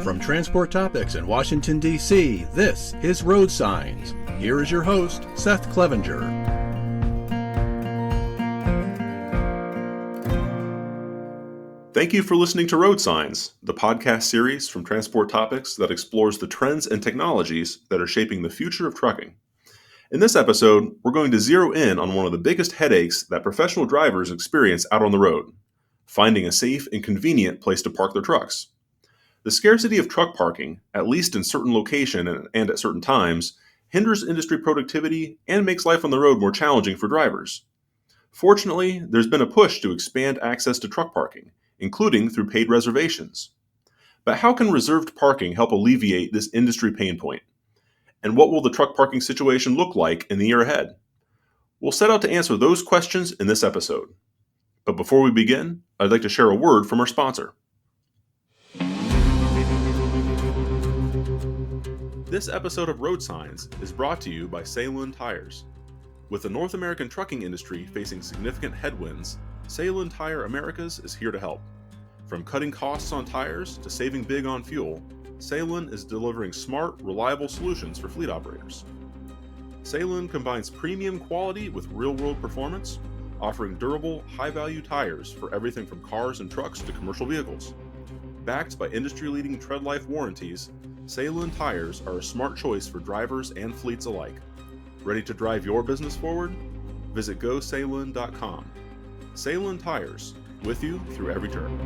From Transport Topics in Washington, D.C., this is RoadSigns. Here is your host, Seth Clevenger. Thank you for listening to RoadSigns, the podcast series from Transport Topics that explores the trends and technologies that are shaping the future of trucking. In this episode, we're going to zero in on one of the biggest headaches that professional drivers experience out on the road: finding a safe and convenient place to park their trucks. The scarcity of truck parking, at least in certain locations and at certain times, hinders industry productivity and makes life on the road more challenging for drivers. Fortunately, there's been a push to expand access to truck parking, including through paid reservations. But how can reserved parking help alleviate this industry pain point? And what will the truck parking situation look like in the year ahead? We'll set out to answer those questions in this episode. But before we begin, I'd like to share a word from our sponsor. This episode of RoadSigns is brought to you by Seylan Tires. With the North American trucking industry facing significant headwinds, Seylan Tire Americas is here to help. From cutting costs on tires to saving big on fuel, Seylan is delivering smart, reliable solutions for fleet operators. Seylan combines premium quality with real-world performance, offering durable, high-value tires for everything from cars and trucks to commercial vehicles. Backed by industry-leading tread life warranties, Seylan tires are a smart choice for drivers and fleets alike. Ready to drive your business forward? Visit GoSeylan.com. Seylan Tires, with you through every turn.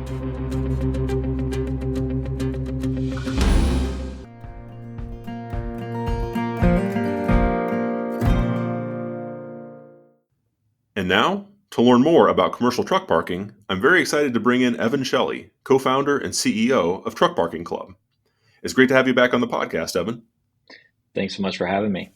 And now, to learn more about commercial truck parking, I'm very excited to bring in Evan Shelley, co-founder and CEO of Truck Parking Club. It's great to have you back on the podcast, Evan. Thanks so much for having me.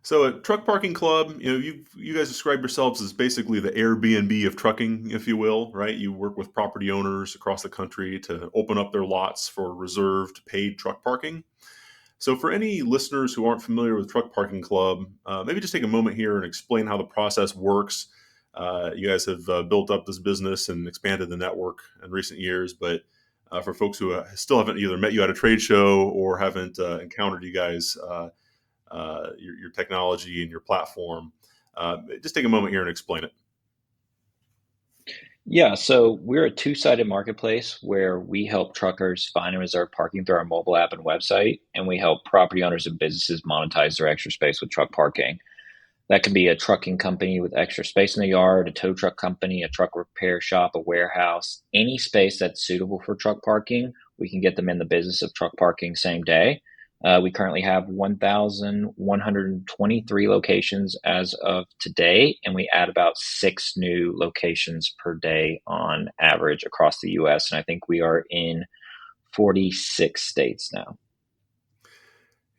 So at Truck Parking Club, you guys describe yourselves as basically the Airbnb of trucking, if you will, right? You work with property owners across the country to open up their lots for reserved paid truck parking. So for any listeners who aren't familiar with Truck Parking Club, maybe just take a moment here and explain how the process works. You guys have built up this business and expanded the network in recent years, but for folks who still haven't either met you at a trade show or haven't encountered you guys, your technology and your platform, just take a moment here and explain it. Yeah, so we're a two-sided marketplace where we help truckers find and reserve parking through our mobile app and website, and we help property owners and businesses monetize their extra space with truck parking. That can be a trucking company with extra space in the yard, a tow truck company, a truck repair shop, a warehouse, any space that's suitable for truck parking. We can get them in the business of truck parking same day. We currently have 1,123 locations as of today, and we add about 6 new locations per day on average across the U.S. And I think we are in 46 states now.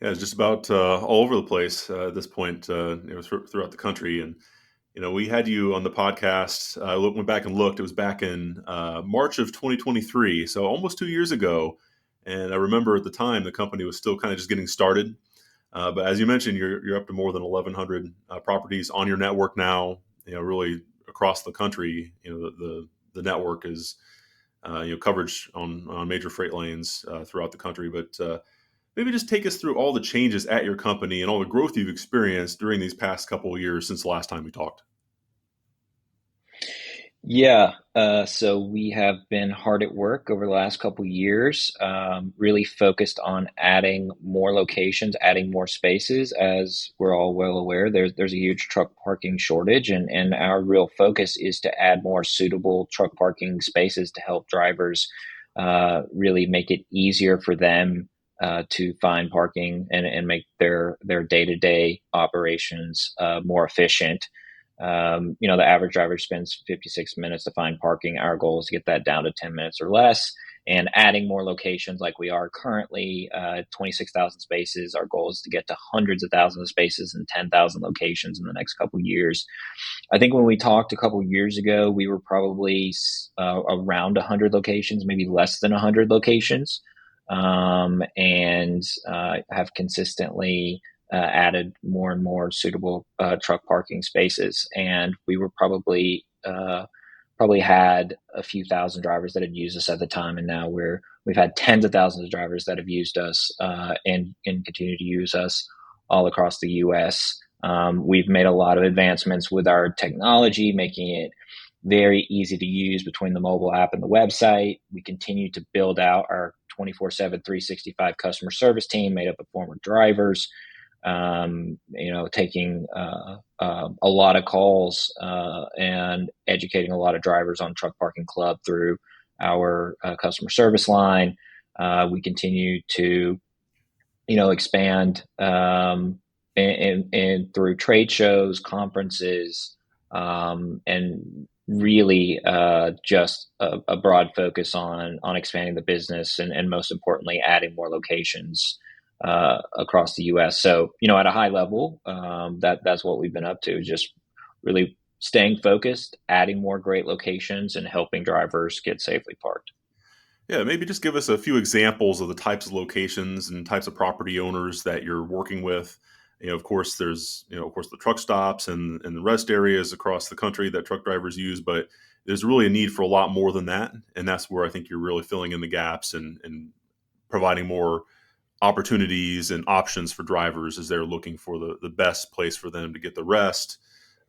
Yeah, it's just about all over the place at this point, throughout the country. And, we had you on the podcast. I went back and looked. It was back in March of 2023, so almost 2 years ago. And I remember at the time, the company was still kind of just getting started. But as you mentioned, you're up to more than 1,100 properties on your network now, really across the country. The network is, coverage on major freight lanes throughout the country. But maybe just take us through all the changes at your company and all the growth you've experienced during these past couple of years since the last time we talked. Yeah, so we have been hard at work over the last couple of years, really focused on adding more locations, adding more spaces. As we're all well aware, there's a huge truck parking shortage, and our real focus is to add more suitable truck parking spaces to help drivers really make it easier for them to find parking and make their day-to-day operations more efficient. The average driver spends 56 minutes to find parking. Our goal is to get that down to 10 minutes or less, and adding more locations like we are currently, 26,000 spaces. Our goal is to get to hundreds of thousands of spaces and 10,000 locations in the next couple of years. I think when we talked a couple of years ago, we were probably around 100 locations, maybe less than 100 locations, and have consistently added more and more suitable truck parking spaces. And we were probably probably had a few thousand drivers that had used us at the time, and now we've had tens of thousands of drivers that have used us and continue to use us all across the U.S. We've made a lot of advancements with our technology, making it very easy to use between the mobile app and the website. We continue to build out our 24/7, 365 customer service team made up of former drivers, taking a lot of calls and educating a lot of drivers on Truck Parking Club through our customer service line. We continue to, expand and through trade shows, conferences, and really just a broad focus on expanding the business and most importantly, adding more locations across the U.S. So, at a high level, that's what we've been up to, just really staying focused, adding more great locations, and helping drivers get safely parked. Yeah, maybe just give us a few examples of the types of locations and types of property owners that you're working with. Of course, there's, the truck stops and the rest areas across the country that truck drivers use, but there's really a need for a lot more than that. And that's where I think you're really filling in the gaps and providing more opportunities and options for drivers as they're looking for the best place for them to get the rest,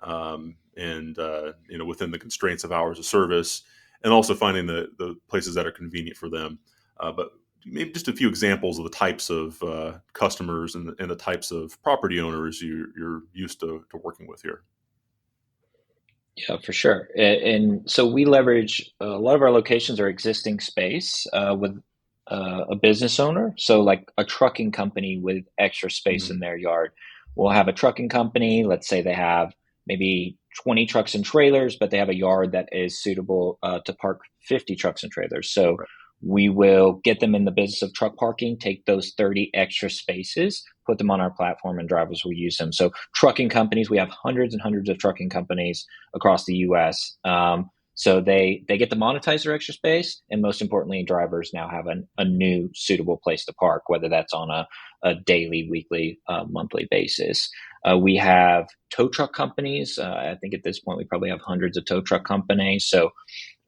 within the constraints of hours of service, and also finding the places that are convenient for them. But maybe just a few examples of the types of customers and the types of property owners you're used to working with here. Yeah, for sure. And so we leverage a lot of our locations are existing space with a business owner. So like a trucking company with extra space Mhm. in their yard. We'll have a trucking company. Let's say they have maybe 20 trucks and trailers, but they have a yard that is suitable to park 50 trucks and trailers. So Right. we will get them in the business of truck parking, take those 30 extra spaces, put them on our platform, and drivers will use them. So trucking companies, we have hundreds and hundreds of trucking companies across the U.S. So they get to monetize their extra space, and most importantly, drivers now have a new suitable place to park, whether that's on a daily, weekly, monthly basis. We have tow truck companies. I think at this point we probably have hundreds of tow truck companies. So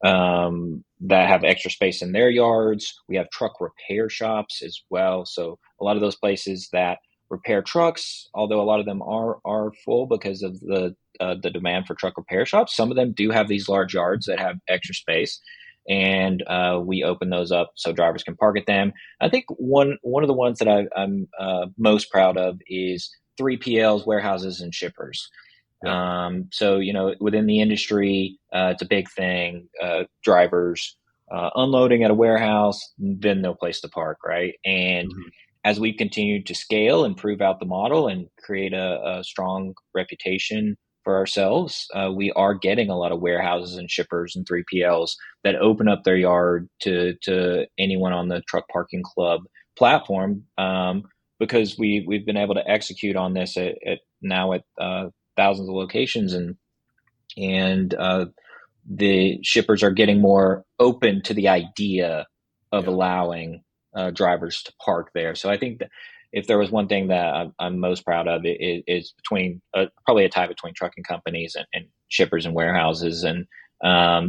that have extra space in their yards. We have truck repair shops as well. So a lot of those places that repair trucks, although a lot of them are full because of the demand for truck repair shops, some of them do have these large yards that have extra space, and we open those up so drivers can park at them. I think one of the ones that I'm most proud of is 3PLs, warehouses, and shippers. Yeah. So, within the industry, it's a big thing. Drivers unloading at a warehouse, then no place to park, right? And Mhm. as we've continued to scale and prove out the model and create a strong reputation for ourselves, we are getting a lot of warehouses and shippers and 3PLs that open up their yard to anyone on the Truck Parking Club platform, because we've been able to execute on this at thousands of locations, and the shippers are getting more open to the idea of Yeah. allowing drivers to park there. So I think that if there was one thing that I'm most proud of, it is between probably a tie between trucking companies and shippers and warehouses, and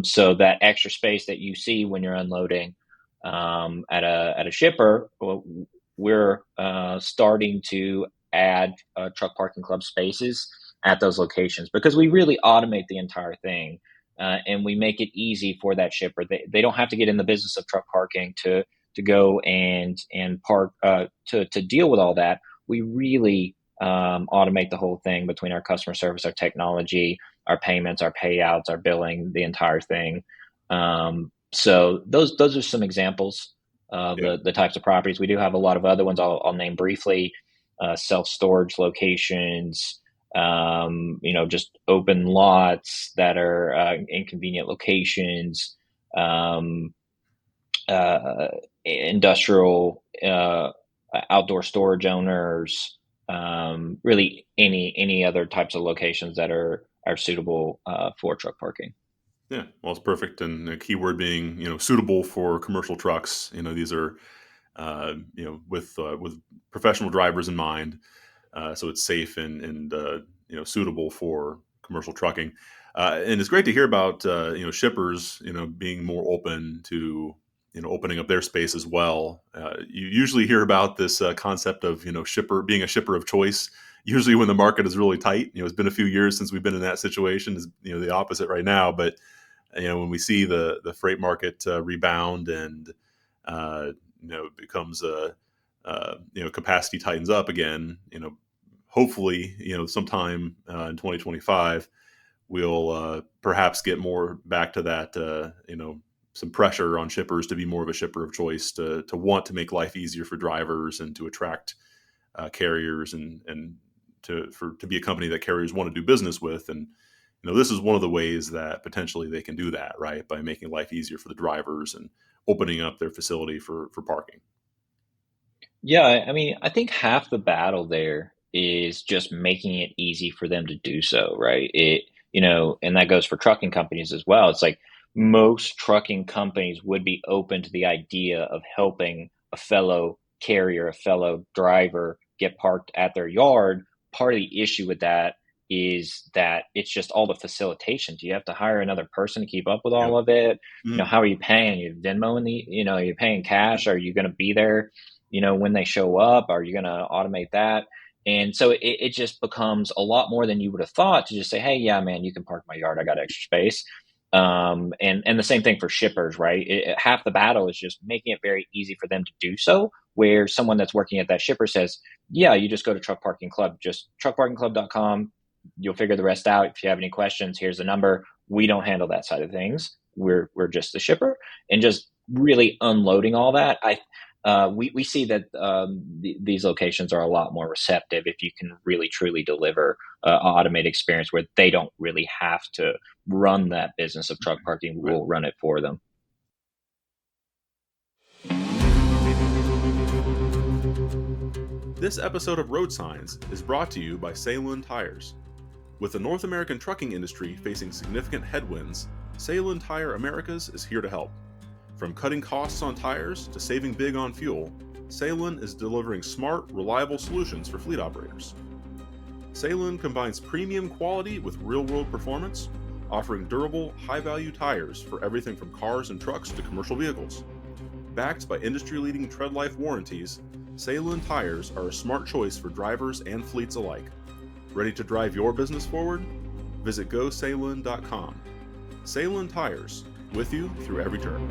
so that extra space that you see when you're unloading at a shipper, well, we're starting to add truck parking club spaces at those locations because we really automate the entire thing. And we make it easy for that shipper. They don't have to get in the business of truck parking to go and park to deal with all that. We really automate the whole thing between our customer service, our technology, our payments, our payouts, our billing, the entire thing. So those are some examples of Yeah. the types of properties. We do have a lot of other ones. I'll name briefly: self storage locations. Just open lots that are inconvenient locations, uh, industrial outdoor storage owners, really any other types of locations that are suitable for truck parking. Yeah. Well, it's perfect. And the key word being, suitable for commercial trucks. These are, with professional drivers in mind. So it's safe and suitable for commercial trucking. And it's great to hear about shippers being more open to opening up their space as well. You usually hear about this concept of shipper being a shipper of choice. Usually when the market is really tight, it's been a few years since we've been in that situation. Is the opposite right now, but when we see the freight market rebound and it becomes capacity tightens up again, hopefully sometime in 2025 we'll perhaps get more back to that some pressure on shippers to be more of a shipper of choice, to want to make life easier for drivers and to attract carriers and to be a company that carriers want to do business with. And this is one of the ways that potentially they can do that, right? By making life easier for the drivers and opening up their facility for parking. Yeah, I mean, I think half the battle there is just making it easy for them to do so, right? And that goes for trucking companies as well. It's like most trucking companies would be open to the idea of helping a fellow carrier, a fellow driver get parked at their yard. Part of the issue with that is that it's just all the facilitation. Do you have to hire another person to keep up with Yep. all of it? Mhm. How are you paying? You Venmo you're paying cash. Are you going to be there? When they show up, are you going to automate that? And so it just becomes a lot more than you would have thought to just say, hey, yeah, man, you can park my yard. I got extra space. And the same thing for shippers, right? Half the battle is just making it very easy for them to do so, where someone that's working at that shipper says, yeah, you just go to Truck Parking Club, just truckparkingclub.com. You'll figure the rest out. If you have any questions, here's the number. We don't handle that side of things. We're just the shipper, and just really unloading all that. We see that these locations are a lot more receptive if you can really truly deliver an automated experience where they don't really have to run that business of truck parking. Right. We'll run it for them. This episode of Road Signs is brought to you by Salem Tires. With the North American trucking industry facing significant headwinds, Salem Tire Americas is here to help. From cutting costs on tires to saving big on fuel, Salem is delivering smart, reliable solutions for fleet operators. Salem combines premium quality with real-world performance, offering durable, high-value tires for everything from cars and trucks to commercial vehicles. Backed by industry-leading tread life warranties, Salem tires are a smart choice for drivers and fleets alike. Ready to drive your business forward? Visit GoSalem.com. Salem Tires, with you through every turn.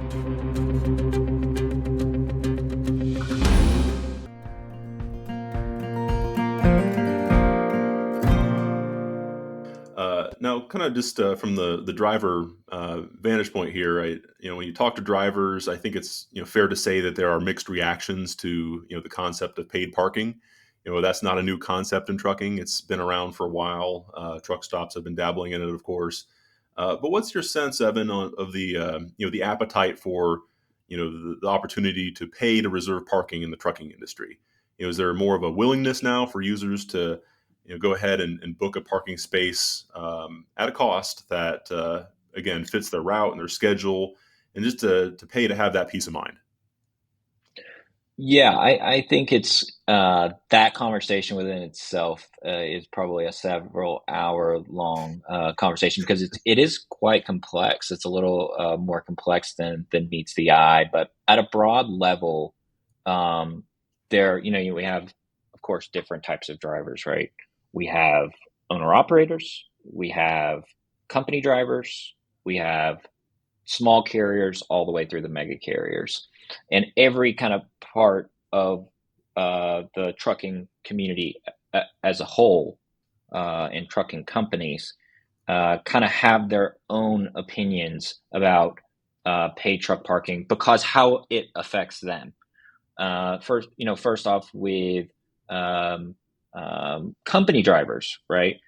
Now, kind of just from the driver vantage point here, right? When you talk to drivers, I think it's fair to say that there are mixed reactions to the concept of paid parking. That's not a new concept in trucking; it's been around for a while. Truck stops have been dabbling in it, of course. But what's your sense, Evan, of the the appetite for the opportunity to pay to reserve parking in the trucking industry? Is there more of a willingness now for users to go ahead and book a parking space at a cost that again fits their route and their schedule, and just to pay to have that peace of mind? Yeah, I think it's that conversation within itself is probably a several hour long conversation, because it is quite complex. It's a little more complex than meets the eye, but at a broad level, there we have, of course, different types of drivers, right? We have owner operators, we have company drivers, we have small carriers, all the way through the mega carriers. And every kind of part of the trucking community as a whole, and trucking companies, kind of have their own opinions about paid truck parking, because how it affects them. First off, with company drivers, right?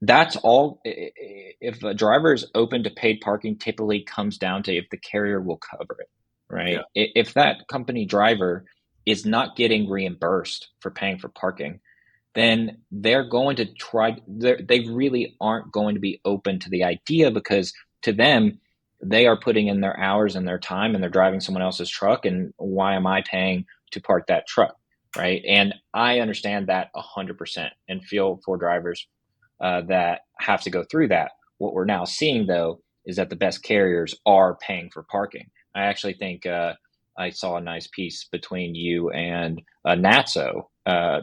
That's all. If a driver is open to paid parking, typically comes down to if the carrier will cover it, right? Yeah. If that company driver is not getting reimbursed for paying for parking, then they're going to try. They really aren't going to be open to the idea, because to them, they are putting in their hours and their time, and they're driving someone else's truck. And why am I paying to park that truck, right? And I understand that 100% and feel for drivers that have to go through that. What we're now seeing, though, is that the best carriers are paying for parking. I actually think I saw a nice piece between you and Natso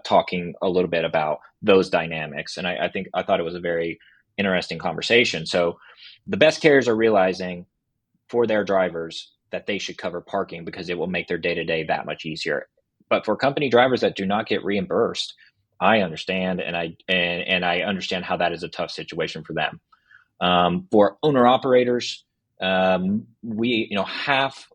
talking a little bit about those dynamics. And I thought it was a very interesting conversation. So the best carriers are realizing for their drivers that they should cover parking because it will make their day-to-day that much easier. But for company drivers that do not get reimbursed, I understand, and I understand how that is a tough situation for them. For owner operators, we half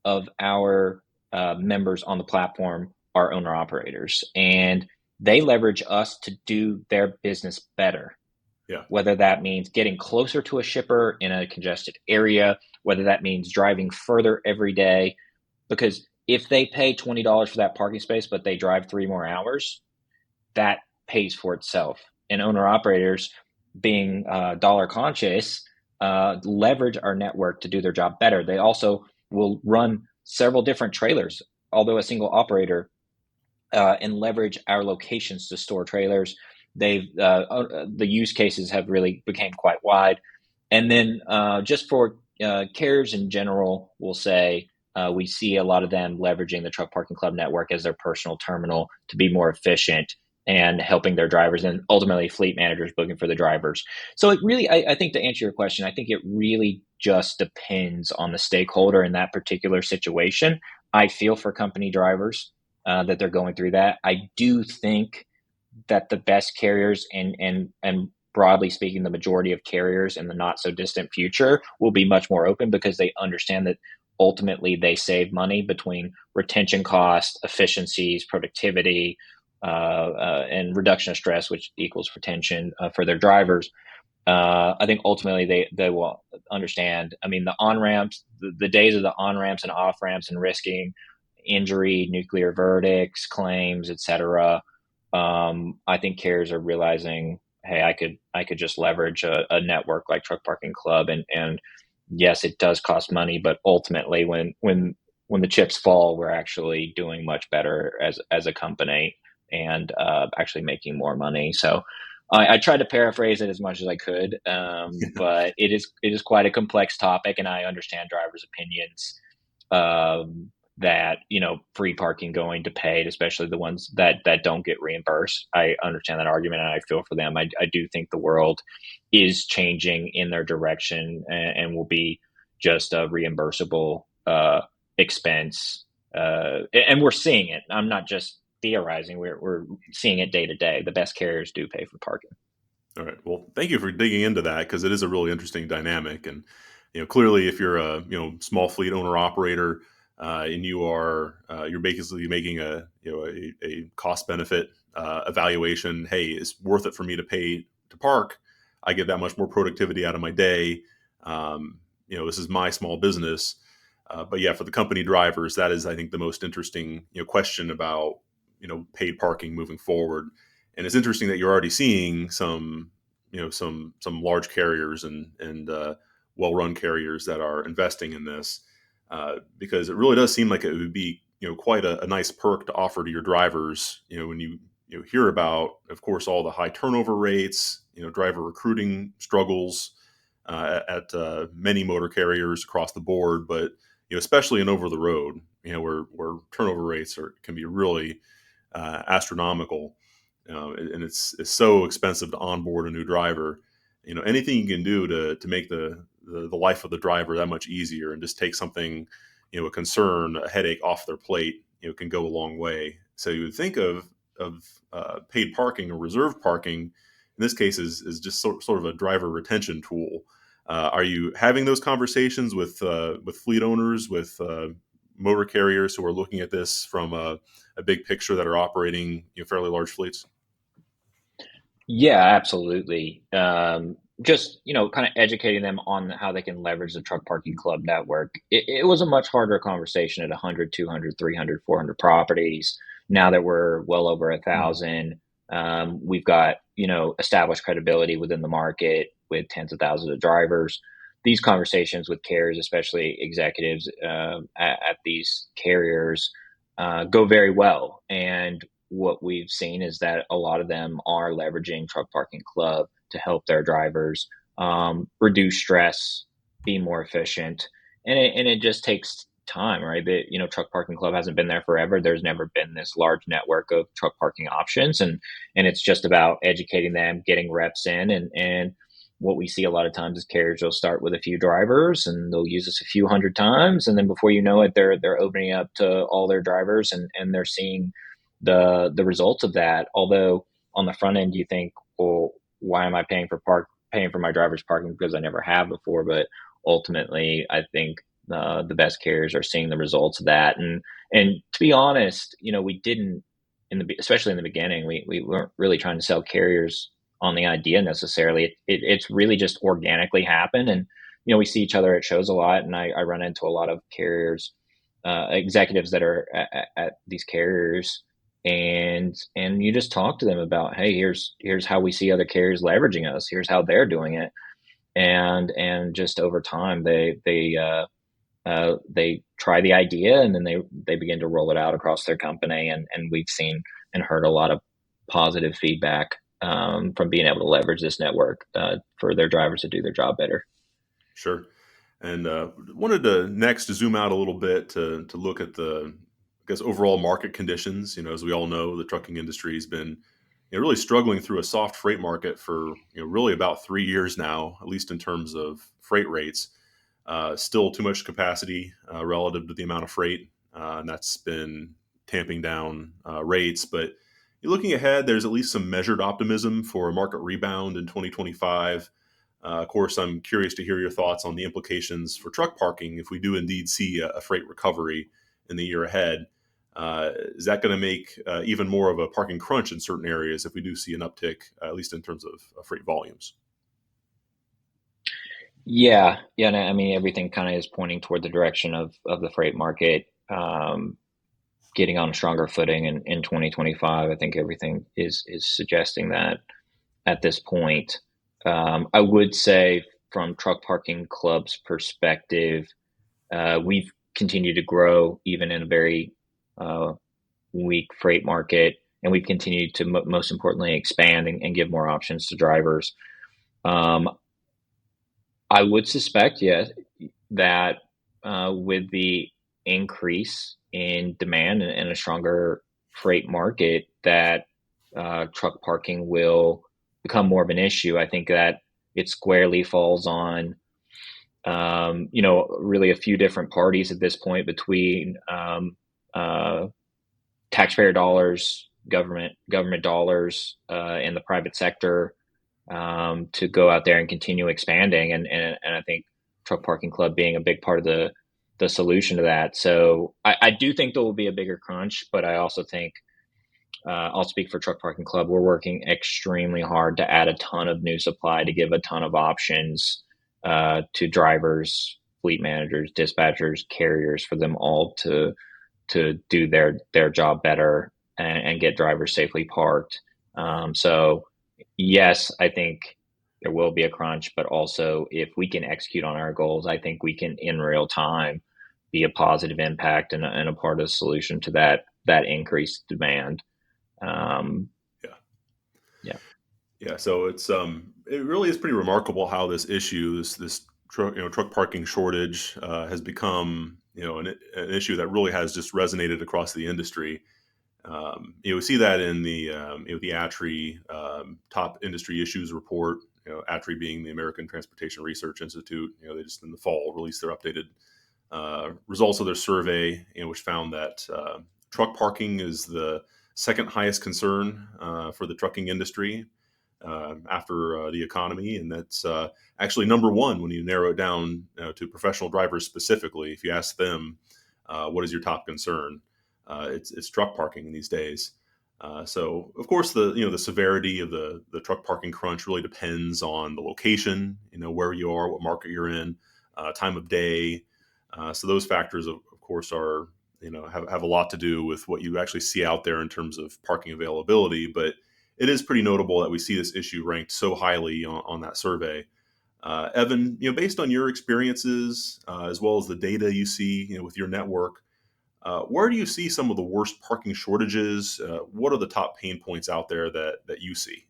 of our members on the platform are owner operators, and they leverage us to do their business better. Yeah. Whether that means getting closer to a shipper in a congested area, whether that means driving further every day, because if they pay $20 for that parking space, but they drive 3 more hours, that pays for itself. And owner operators, being dollar conscious, leverage our network to do their job better. They also will run several different trailers, although a single operator, and leverage our locations to store trailers. The use cases have really became quite wide. And then just for carriers in general, we'll say we see a lot of them leveraging the Truck Parking Club network as their personal terminal to be more efficient and helping their drivers, and ultimately fleet managers booking for the drivers. So it really, I think, to answer your question, I think it really just depends on the stakeholder in that particular situation. I feel for company drivers that they're going through that. I do think that the best carriers and broadly speaking, the majority of carriers in the not so distant future will be much more open because they understand that ultimately they save money between retention costs, efficiencies, productivity, and reduction of stress, which equals retention for their drivers. I think ultimately they will understand. I mean, the on-ramps, the days of the on-ramps and off-ramps and risking injury, nuclear verdicts, claims, etc. I think carriers are realizing, hey, I could just leverage a network like Truck Parking Club, and yes, it does cost money, but ultimately, when the chips fall, we're actually doing much better as a company and actually making more money. So I tried to paraphrase it as much as I could, but it is quite a complex topic, and I understand drivers' opinions. That free parking going to paid, especially the ones that don't get reimbursed. I understand that argument and I feel for them. I do think the world is changing in their direction and will be just a reimbursable expense. And we're seeing it. I'm not just theorizing. We're seeing it day to day. The best carriers do pay for parking. All right. Well, thank you for digging into that, because it is a really interesting dynamic. And clearly, if you're a small fleet owner operator, and you're basically making a cost benefit evaluation. Hey, it's worth it for me to pay to park. I get that much more productivity out of my day. This is my small business. But yeah, for the company drivers, that is, I think, the most interesting question about paid parking moving forward. And it's interesting that you're already seeing some large carriers and well-run carriers that are investing in this. Because it really does seem like it would be, quite a nice perk to offer to your drivers. When you hear about, of course, all the high turnover rates, driver recruiting struggles at many motor carriers across the board, but especially in over the road, where turnover rates can be really astronomical, and it's so expensive to onboard a new driver. Anything you can do to make the life of the driver that much easier and just take something, a concern, a headache off their plate, can go a long way. So you would think of paid parking or reserved parking, in this case, is just sort of a driver retention tool. Are you having those conversations with fleet owners, with motor carriers who are looking at this from a big picture that are operating fairly large fleets? Yeah, absolutely. Just, kind of educating them on how they can leverage the Truck Parking Club network. It was a much harder conversation at 100, 200, 300, 400 properties. Now that we're well over 1,000, we've got, established credibility within the market with tens of thousands of drivers. These conversations with carriers, especially executives at these carriers, go very well. And what we've seen is that a lot of them are leveraging Truck Parking Club to help their drivers reduce stress, be more efficient, and it just takes time, right? Truck Parking Club hasn't been there forever. There's never been this large network of truck parking options, and it's just about educating them, getting reps in, and what we see a lot of times is carriers will start with a few drivers and they'll use us a few hundred times, and then before you know it, they're opening up to all their drivers, and they're seeing the results of that. Although on the front end, you think, well, why am I paying for my driver's parking because I never have before? But ultimately, I think the best carriers are seeing the results of that. And to be honest, we didn't especially in the beginning, we weren't really trying to sell carriers on the idea necessarily. It's really just organically happened. And we see each other at shows a lot, and I run into a lot of carriers, executives that are at these carriers, and you just talk to them about, hey, here's how we see other carriers leveraging us, here's how they're doing it, and just over time they try the idea, and then they begin to roll it out across their company, and we've seen and heard a lot of positive feedback from being able to leverage this network for their drivers to do their job better. Sure. And wanted to next zoom out a little bit to look at the, I guess, overall market conditions. As we all know, the trucking industry has been really struggling through a soft freight market for really about 3 years now, at least in terms of freight rates. Still too much capacity relative to the amount of freight, and that's been tamping down rates. But looking ahead, there's at least some measured optimism for a market rebound in 2025. Of course, I'm curious to hear your thoughts on the implications for truck parking if we do indeed see a freight recovery in the year ahead. Is that going to make even more of a parking crunch in certain areas if we do see an uptick, at least in terms of freight volumes? Yeah, and I mean everything kind of is pointing toward the direction of the freight market getting on a stronger footing in 2025. I think everything is suggesting that at this point. I would say from Truck Parking Club's perspective, we've continued to grow even in a very weak freight market, and we've continued to most importantly expand and give more options to drivers. I would suspect, yes, that with the increase in demand and a stronger freight market, that truck parking will become more of an issue. I think that it squarely falls on, really a few different parties at this point, between taxpayer dollars, government dollars, and the private sector, to go out there and continue expanding. And I think Truck Parking Club being a big part of the solution to that. So I do think there will be a bigger crunch, but I also think, I'll speak for Truck Parking Club, we're working extremely hard to add a ton of new supply, to give a ton of options to drivers, fleet managers, dispatchers, carriers, for them all to do their job better and get drivers safely parked. So yes, I think there will be a crunch, but also if we can execute on our goals, I think we can in real time be a positive impact and a part of the solution to that increased demand. Yeah. Yeah. Yeah. So it really is pretty remarkable how this issue, this truck parking shortage, has become an issue that really has just resonated across the industry. We see that in the ATRI top industry issues report. ATRI being the American Transportation Research Institute. They just in the fall released their updated results of their survey, which found that truck parking is the second highest concern for the trucking industry after the economy, and that's actually number one when you narrow it down to professional drivers specifically. If you ask them, what is your top concern? It's truck parking these days. So of course the severity of the truck parking crunch really depends on the location, where you are, what market you're in, time of day. So those factors of course are have a lot to do with what you actually see out there in terms of parking availability. But it is pretty notable that we see this issue ranked so highly on that survey. Evan, based on your experiences as well as the data you see with your network, where do you see some of the worst parking shortages? What are the top pain points out there that you see?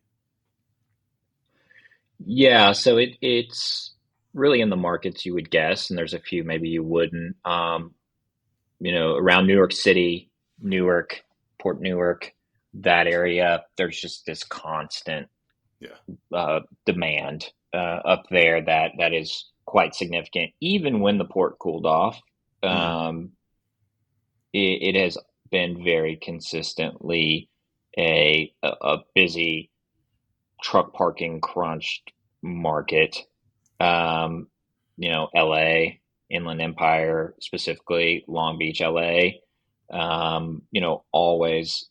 Yeah, so it's really in the markets you would guess, and there's a few maybe you wouldn't. Around New York City, Newark, Port Newark, that area, there's just this constant Yeah. demand up there that is quite significant. Even when the port cooled off, Mm. um, it has been very consistently a busy truck parking crunched market. Um, LA, Inland Empire, specifically Long Beach, LA, always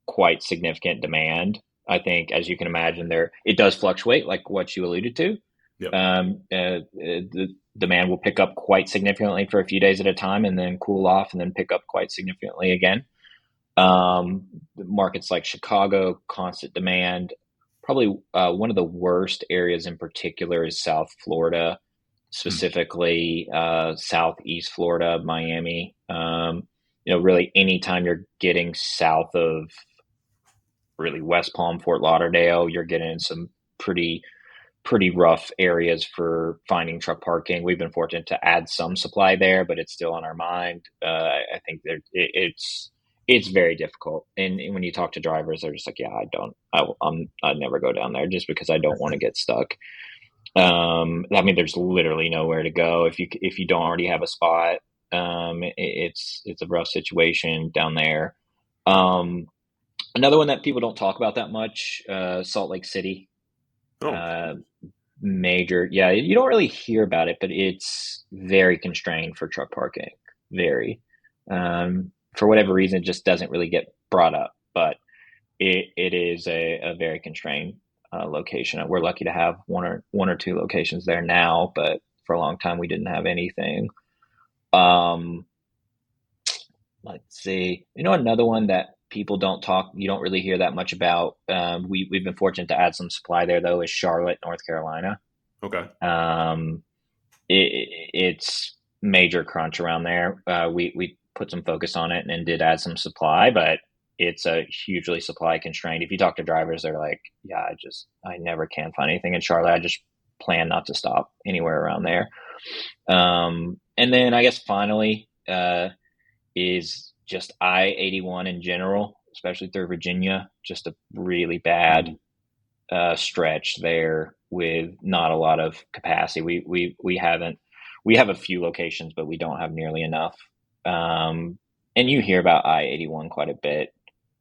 quite significant demand. I think, as you can imagine, there it does fluctuate, like what you alluded to. Yep. The demand will pick up quite significantly for a few days at a time, and then cool off, and then pick up quite significantly again. Markets like Chicago, constant demand. Probably one of the worst areas in particular is South Florida, Hmm. specifically Southeast Florida, Miami. Really anytime you're getting south of really West Palm, Fort Lauderdale, you're getting in some pretty rough areas for finding truck parking. We've been fortunate to add some supply there, but it's still on our mind. I think it's very difficult. And when you talk to drivers, they're just like, yeah, I'd never go down there just because I don't want to get stuck. There's literally nowhere to go if you don't already have a spot. It's a rough situation down there. Um, Another one that people don't talk about that much, Salt Lake City. Oh, Uh, Major, yeah, you don't really hear about it, but it's very constrained for truck parking. Very, for whatever reason, it just doesn't really get brought up. But it is a very constrained location. We're lucky to have one or two locations there now, but for a long time we didn't have anything. Um, let's see. Another one that people don't talk, you don't really hear that much about. We've been fortunate to add some supply there though. Is Charlotte, North Carolina. okay. Um, it's major crunch around there. We put some focus on it and did add some supply, but it's a hugely supply constrained. If you talk to drivers, they're like, "Yeah, I never can find anything in Charlotte. I just plan not to stop anywhere around there." And then I guess finally is just I-81 in general, especially through Virginia. Just a really bad stretch there with not a lot of capacity. We have a few locations, but we don't have nearly enough. And you hear about I-81 quite a bit.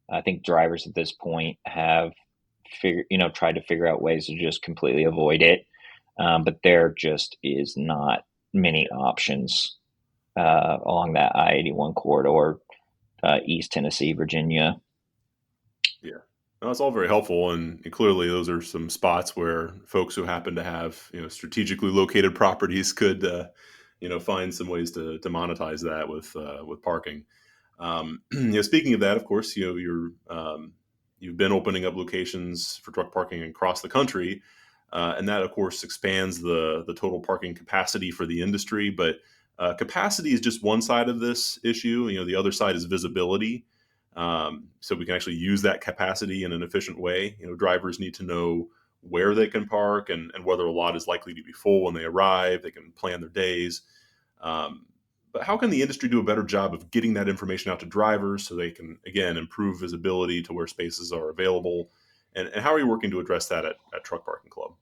I think drivers at this point have tried to figure out ways to just completely avoid it. But there just is not many options along that I-81 corridor, East Tennessee, Virginia. Yeah. No, that's all very helpful, and clearly those are some spots where folks who happen to have strategically located properties could find some ways to monetize that with parking. Speaking of that, of course, you've been opening up locations for truck parking across the country, and that of course expands the total parking capacity for the industry. But capacity is just one side of this issue. The other side is visibility. So we can actually use that capacity in an efficient way. Drivers need to know where they can park and whether a lot is likely to be full when they arrive. They can plan their days. But how can the industry do a better job of getting that information out to drivers so they can, again, improve visibility to where spaces are available? And how are you working to address that at Truck Parking Club?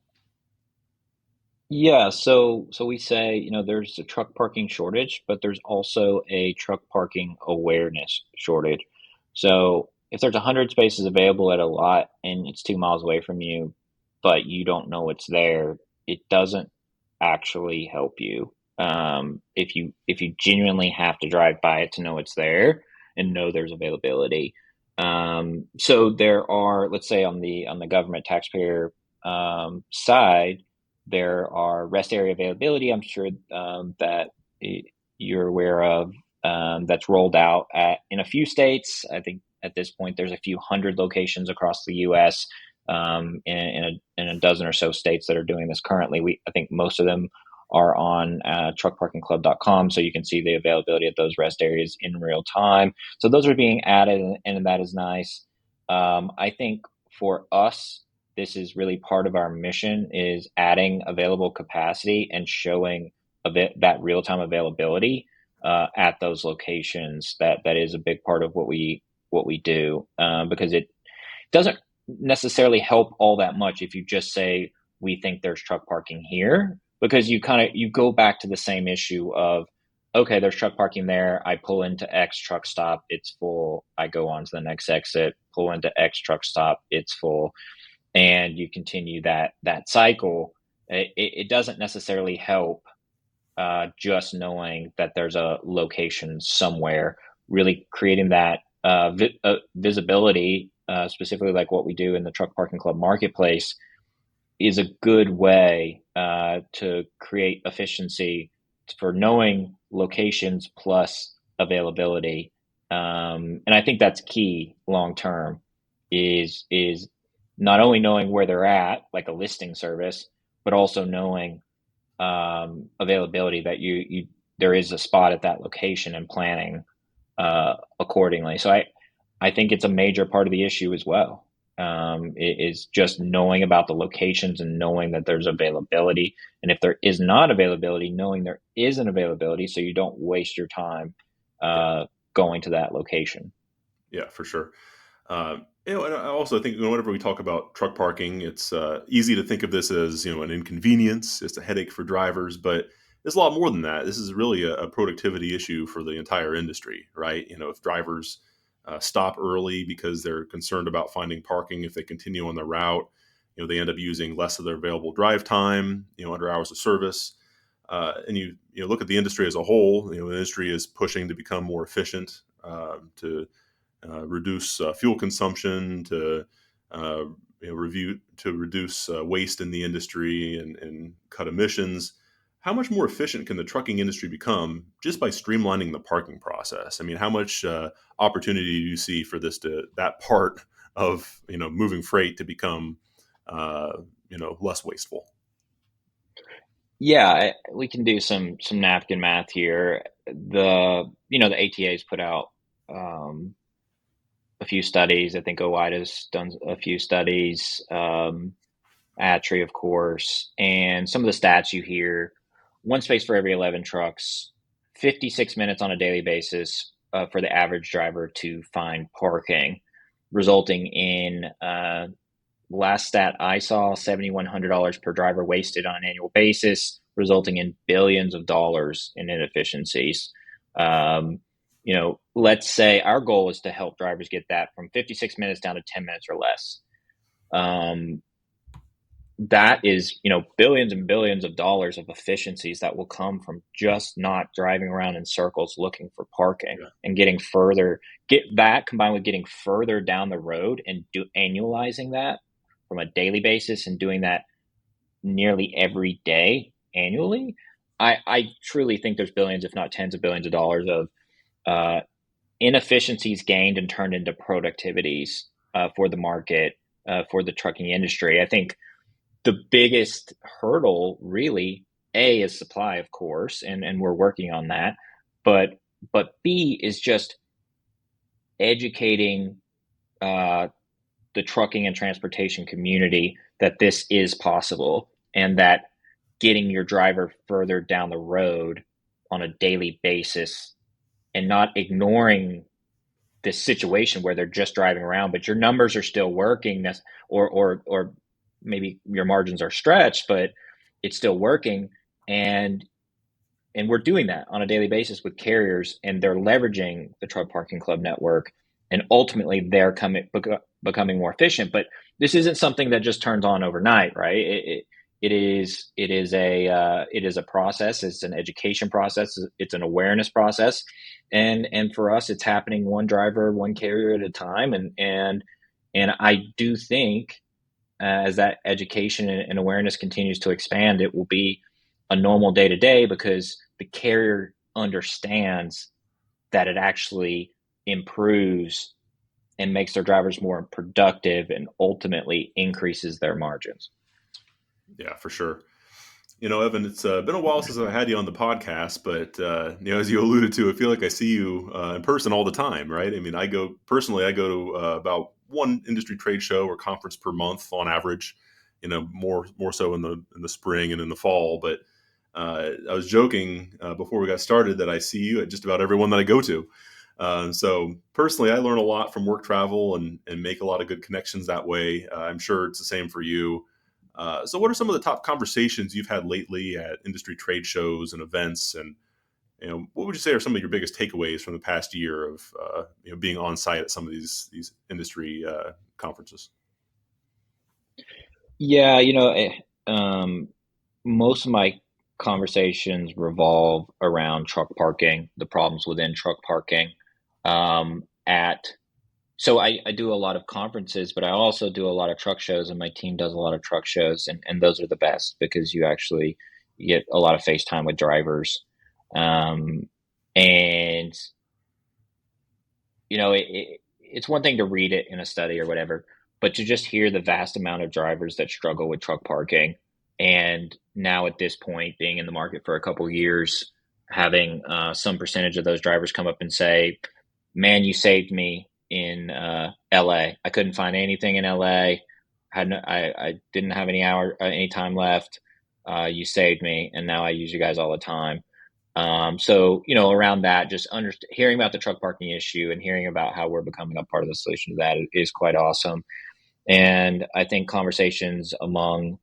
Yeah, so we say, there's a truck parking shortage, but there's also a truck parking awareness shortage. So if there's 100 spaces available at a lot and it's 2 miles away from you, but you don't know it's there, it doesn't actually help you. If you genuinely have to drive by it to know it's there and know there's availability. So there are, let's say on the government taxpayer side, there are rest area availability. I'm sure that you're aware of, that's rolled out in a few states. I think at this point there's a few hundred locations across the U.S. In a dozen or so states that are doing this currently. I think most of them are on truckparkingclub.com, so you can see the availability of those rest areas in real time. So those are being added, and that is nice. I think for us, this is really part of our mission, is adding available capacity and showing that real-time availability at those locations. That is a big part of what we do, because it doesn't necessarily help all that much if you just say we think there's truck parking here, because you go back to the same issue of, okay, there's truck parking there. I pull into X truck stop, it's full. I go on to the next exit, pull into X truck stop, it's full. And you continue that cycle. It doesn't necessarily help just knowing that there's a location somewhere. Really creating that visibility, specifically like what we do in the Truck Parking Club marketplace, is a good way to create efficiency for knowing locations plus availability. And I think that's key long term, is not only knowing where they're at, like a listing service, but also knowing availability, that there is a spot at that location, and planning accordingly. So I think it's a major part of the issue as well. It is just knowing about the locations and knowing that there's availability. And if there is not availability, knowing there is an availability, so you don't waste your time going to that location. Yeah, for sure. And I also think, whenever we talk about truck parking, it's easy to think of this as, an inconvenience. It's a headache for drivers, but it's a lot more than that. This is really a productivity issue for the entire industry, right? If drivers stop early because they're concerned about finding parking, if they continue on the route, they end up using less of their available drive time, under hours of service. And you look at the industry as a whole. The industry is pushing to become more efficient, to reduce fuel consumption, to reduce waste in the industry, and cut emissions. How much more efficient can the trucking industry become just by streamlining the parking process? I mean, how much opportunity do you see for that part of moving freight to become less wasteful? Yeah, we can do some napkin math here. The ATA's put out a few studies. I think OIDA's done a few studies, ATRI, of course, and some of the stats you hear: one space for every 11 trucks, 56 minutes on a daily basis for the average driver to find parking, resulting in, last stat I saw, $7,100 per driver wasted on an annual basis, resulting in billions of dollars in inefficiencies. Let's say our goal is to help drivers get that from 56 minutes down to 10 minutes or less. That is, billions and billions of dollars of efficiencies that will come from just not driving around in circles looking for parking, and get that combined with getting further down the road and annualizing that from a daily basis, and doing that nearly every day annually. I truly think there's billions, if not tens of billions of dollars of inefficiencies gained and turned into productivities for the market, for the trucking industry. I think the biggest hurdle really, A, is supply, of course, and we're working on that. But B is just educating the trucking and transportation community that this is possible, and that getting your driver further down the road on a daily basis, and not ignoring this situation where they're just driving around, but your numbers are still working, or maybe your margins are stretched, but it's still working. And we're doing that on a daily basis with carriers, and they're leveraging the Truck Parking Club network, and ultimately they're becoming more efficient. But this isn't something that just turns on overnight, right? It is a process. It's an education process. It's an awareness process. And for us, it's happening one driver, one carrier at a time. And I do think, as that education and awareness continues to expand, it will be a normal day to day, because the carrier understands that it actually improves and makes their drivers more productive, and ultimately increases their margins. Yeah, for sure. Evan, it's been a while since I had you on the podcast, but as you alluded to, I feel like I see you in person all the time, right? I mean, I go to about one industry trade show or conference per month on average. More so in the spring and in the fall. But I was joking before we got started that I see you at just about every one that I go to. So personally, I learn a lot from work travel and make a lot of good connections that way. I'm sure it's the same for you. So what are some of the top conversations you've had lately at industry trade shows and events? And what would you say are some of your biggest takeaways from the past year of being on site at some of these industry conferences? Yeah, most of my conversations revolve around truck parking, the problems within truck parking. At So I do a lot of conferences, but I also do a lot of truck shows, and my team does a lot of truck shows, and those are the best because you actually get a lot of face time with drivers. Um, and it's one thing to read it in a study or whatever, but to just hear the vast amount of drivers that struggle with truck parking, and now at this point, being in the market for a couple years, having some percentage of those drivers come up and say, "Man, you saved me in LA. I couldn't find anything in LA. I didn't have any time left. You saved me, and now I use you guys all the time." So, around that, just hearing about the truck parking issue and hearing about how we're becoming a part of the solution to that is quite awesome. And I think conversations among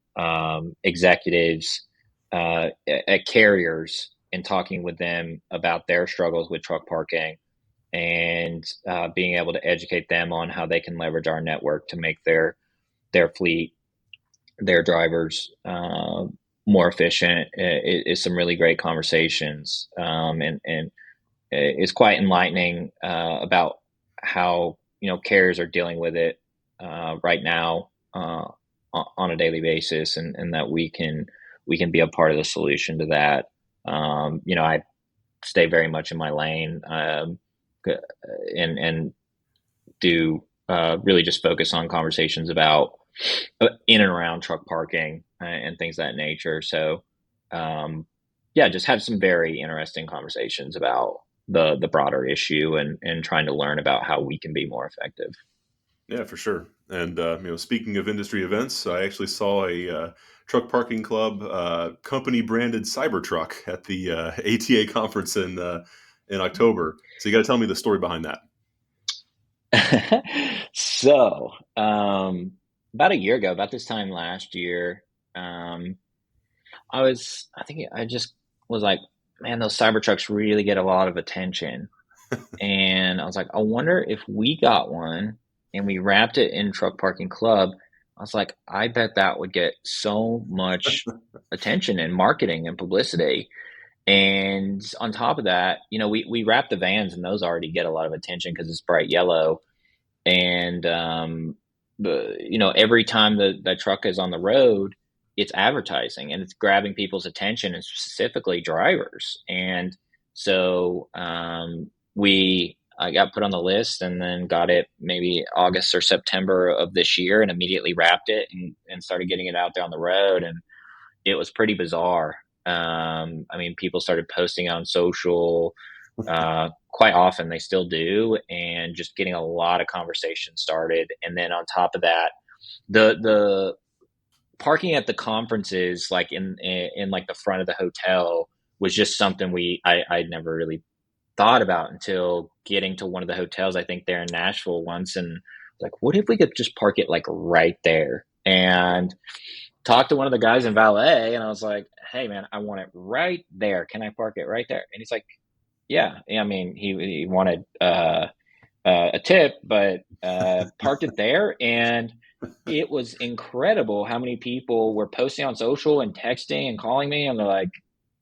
executives at carriers and talking with them about their struggles with truck parking and being able to educate them on how they can leverage our network to make their fleet, their drivers more efficient is some really great conversations, and it's quite enlightening about how carriers are dealing with it right now on a daily basis, and that we can be a part of the solution to that. I stay very much in my lane, and do really just focus on conversations about in and around truck parking and things of that nature. So, yeah, just have some very interesting conversations about the broader issue and trying to learn about how we can be more effective. Yeah, for sure. And speaking of industry events, I actually saw a truck parking club company branded Cybertruck at the ATA conference in October. So you got to tell me the story behind that. So, about a year ago, about this time last year, I think I just was like, man, those Cybertrucks really get a lot of attention. And I was like, I wonder if we got one and we wrapped it in Truck Parking Club. I was like, I bet that would get so much attention and marketing and publicity. And on top of that, we wrap the vans and those already get a lot of attention because it's bright yellow. And every time that truck is on the road, it's advertising and it's grabbing people's attention, and specifically drivers. And so I got put on the list, and then got it maybe August or September of this year, and immediately wrapped it and started getting it out there on the road. And it was pretty bizarre. I mean, people started posting on social quite often. They still do, and just getting a lot of conversation started. And then on top of that, the parking at the conferences, like in like the front of the hotel, was just something I'd never really thought about until getting to one of the hotels, I think there in Nashville once, and like, what if we could just park it like right there? And talked to one of the guys in valet, and I was like, hey man, I want it right there. Can I park it right there? And he's like, yeah. I mean, he wanted a tip, but parked it there. And it was incredible how many people were posting on social and texting and calling me, and they're like,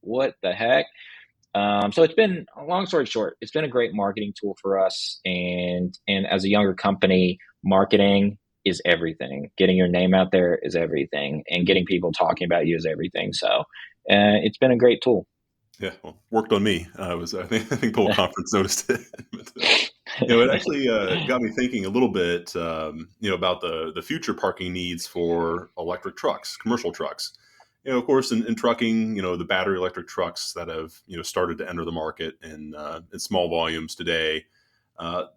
what the heck? So it's been, long story short, it's been a great marketing tool for us. And as a younger company, marketing is everything. Getting your name out there is everything, and getting people talking about you is everything. So it's been a great tool. Yeah, well, worked on me. I think the whole conference noticed it. But, it actually got me thinking a little bit, about the future parking needs for electric trucks, commercial trucks. Of course, in trucking, the battery electric trucks that have started to enter the market in small volumes today.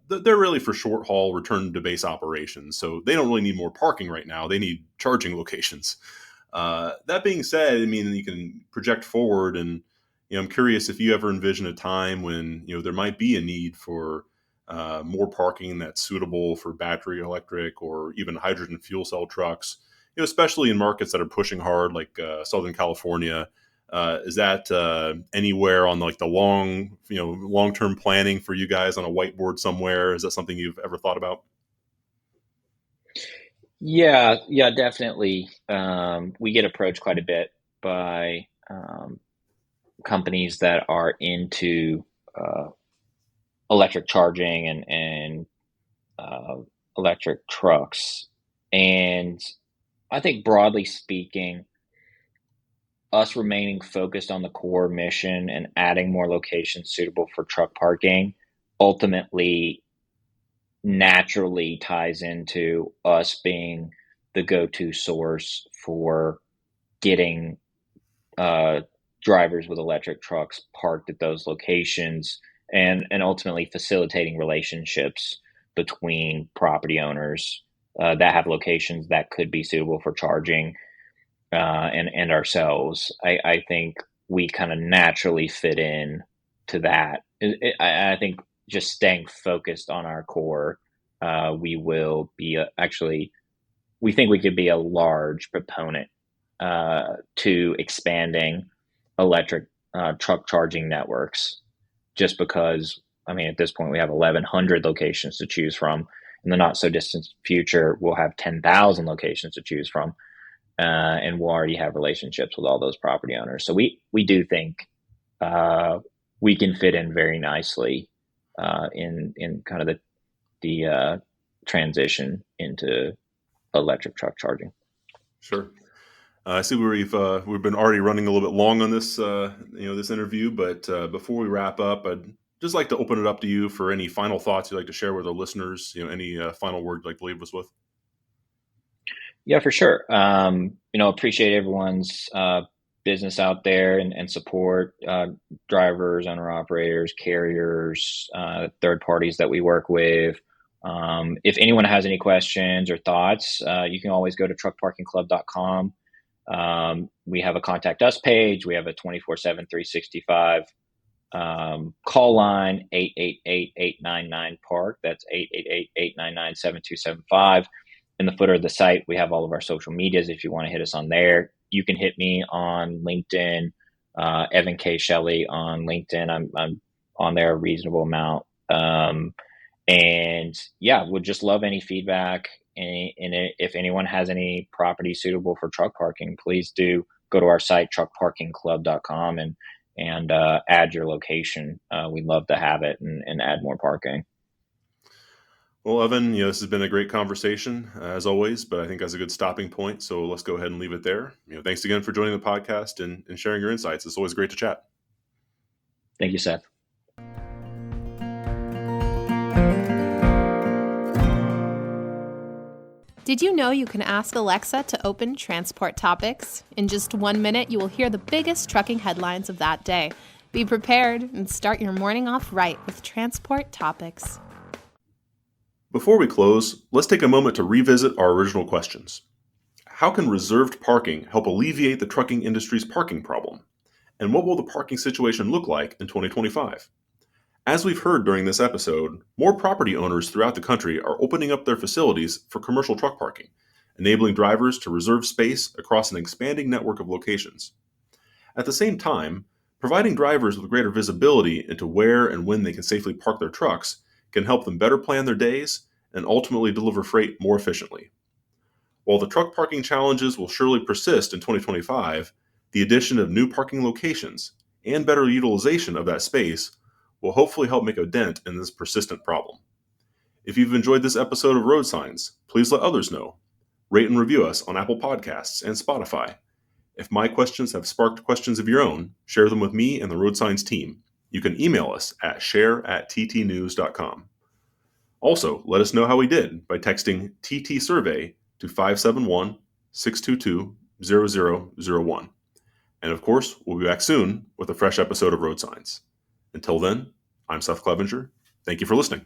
they're really for short haul return to base operations. So they don't really need more parking right now. They need charging locations. That being said, I mean, you can project forward, and I'm curious if you ever envision a time when there might be a need for more parking that's suitable for battery electric or even hydrogen fuel cell trucks. Especially in markets that are pushing hard, like Southern California. Is that anywhere on like the long-term planning for you guys on a whiteboard somewhere? Is that something you've ever thought about? Yeah, definitely. We get approached quite a bit by companies that are into electric charging and electric trucks. And I think broadly speaking, us remaining focused on the core mission and adding more locations suitable for truck parking ultimately naturally ties into us being the go-to source for getting drivers with electric trucks parked at those locations and ultimately facilitating relationships between property owners that have locations that could be suitable for charging and ourselves. I think we kind of naturally fit in to that. I think just staying focused on our core, we will be we think we could be a large proponent to expanding electric truck charging networks, just because, I mean, at this point we have 1,100 locations to choose from. In the not so distant future, we'll have 10,000 locations to choose from. And we'll already have relationships with all those property owners. So we do think we can fit in very nicely in kind of the transition into electric truck charging. Sure. I see we've been already running a little bit long on this this interview, but before we wrap up, I'd just like to open it up to you for any final thoughts you'd like to share with our listeners. Any final word you'd like to leave us with. Yeah, for sure. Appreciate everyone's business out there and support, drivers, owner operators, carriers, third parties that we work with. If anyone has any questions or thoughts, you can always go to truckparkingclub.com. We have a contact us page. We have a 24/7, 365 call line, 888-899-PARK. That's 888-899-7275. In the footer of the site, we have all of our social medias. If you want to hit us on there, you can hit me on LinkedIn, Evan K. Shelley on LinkedIn. I'm on there a reasonable amount. And yeah, would just love any feedback. And if anyone has any property suitable for truck parking, please do go to our site, truckparkingclub.com, and add your location. We'd love to have it and add more parking. Well, Evan, this has been a great conversation as always, but I think that's a good stopping point. So let's go ahead and leave it there. Thanks again for joining the podcast and sharing your insights. It's always great to chat. Thank you, Seth. Did you know you can ask Alexa to open transport topics? In just 1 minute, you will hear the biggest trucking headlines of that day. Be prepared and start your morning off right with transport topics. Before we close, let's take a moment to revisit our original questions. How can reserved parking help alleviate the trucking industry's parking problem? And what will the parking situation look like in 2025? As we've heard during this episode, more property owners throughout the country are opening up their facilities for commercial truck parking, enabling drivers to reserve space across an expanding network of locations. At the same time, providing drivers with greater visibility into where and when they can safely park their trucks can help them better plan their days and ultimately deliver freight more efficiently. While the truck parking challenges will surely persist in 2025, the addition of new parking locations and better utilization of that space will hopefully help make a dent in this persistent problem. If you've enjoyed this episode of Road Signs, please let others know. Rate and review us on Apple Podcasts and Spotify. If my questions have sparked questions of your own, share them with me and the Road Signs team. You can email us at share@ttnews.com. Also, let us know how we did by texting TT Survey to 571-622-0001. And of course, we'll be back soon with a fresh episode of Road Signs. Until then, I'm Seth Clevenger. Thank you for listening.